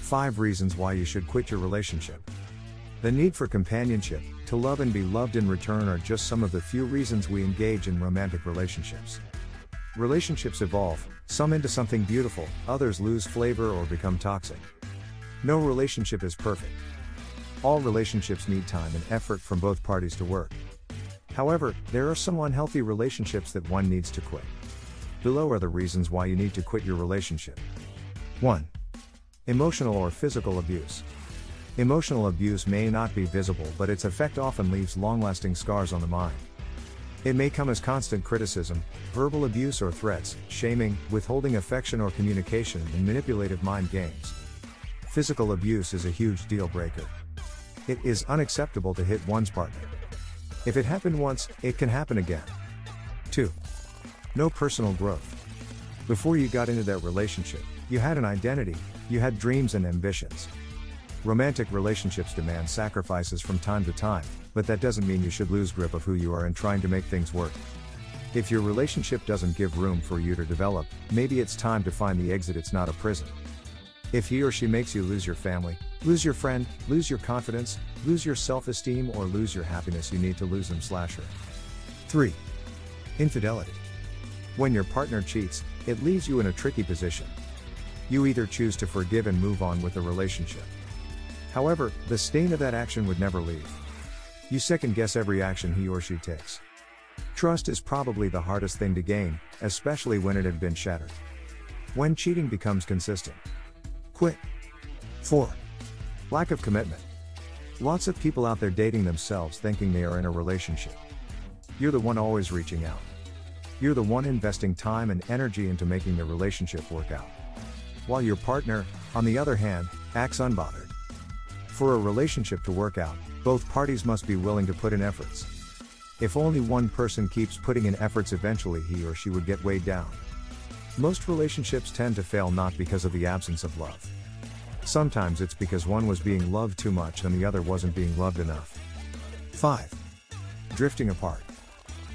5 reasons why you should quit your relationship. The need for companionship, to love and be loved in return are just some of the few reasons we engage in romantic relationships. Relationships evolve, some into something beautiful, others lose flavor or become toxic. No relationship is perfect. All relationships need time and effort from both parties to work. However, there are some unhealthy relationships that one needs to quit. Below are the reasons why you need to quit your relationship. 1. Emotional or physical abuse. Emotional abuse may not be visible, but its effect often leaves long-lasting scars on the mind. It may come as constant criticism, verbal abuse or threats, shaming, withholding affection or communication, and manipulative mind games. Physical abuse is a huge deal breaker. It is unacceptable to hit one's partner. If it happened once, it can happen again. 2. No personal growth. Before you got into that relationship, you had an identity, you had dreams and ambitions. Romantic relationships demand sacrifices from time to time, but that doesn't mean you should lose grip of who you are in trying to make things work. If your relationship doesn't give room for you to develop, maybe it's time to find the exit. It's not a prison. If he or she makes you lose your family, lose your friend, lose your confidence, lose your self-esteem, or lose your happiness, you need to lose him/her. 3. Infidelity. When your partner cheats, it leaves you in a tricky position. You either choose to forgive and move on with the relationship. However, the stain of that action would never leave. You second-guess every action he or she takes. Trust is probably the hardest thing to gain, especially when it had been shattered. When cheating becomes consistent, quit. 4. Lack of commitment. Lots of people out there dating themselves thinking they are in a relationship. You're the one always reaching out. You're the one investing time and energy into making the relationship work out. While your partner, on the other hand, acts unbothered. For a relationship to work out, both parties must be willing to put in efforts. If only one person keeps putting in efforts, eventually he or she would get weighed down. Most relationships tend to fail not because of the absence of love. Sometimes it's because one was being loved too much and the other wasn't being loved enough. 5. Drifting apart.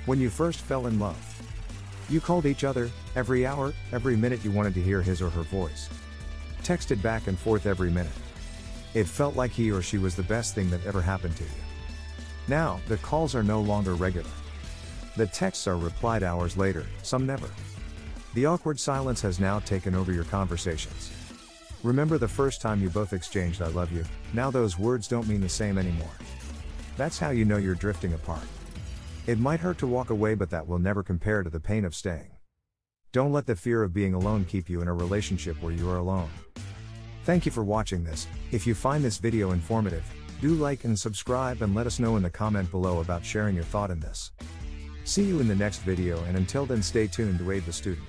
When you first fell in love, you called each other, every hour, every minute you wanted to hear his or her voice. Texted back and forth every minute. It felt like he or she was the best thing that ever happened to you. Now, the calls are no longer regular. The texts are replied hours later, some never. The awkward silence has now taken over your conversations. Remember the first time you both exchanged "I love you"? Now those words don't mean the same anymore. That's how you know you're drifting apart. It might hurt to walk away, but that will never compare to the pain of staying. Don't let the fear of being alone keep you in a relationship where you are alone. Thank you for watching this. If you find this video informative, do like and subscribe and let us know in the comment below about sharing your thought in this. See you in the next video, and until then stay tuned to aid the student.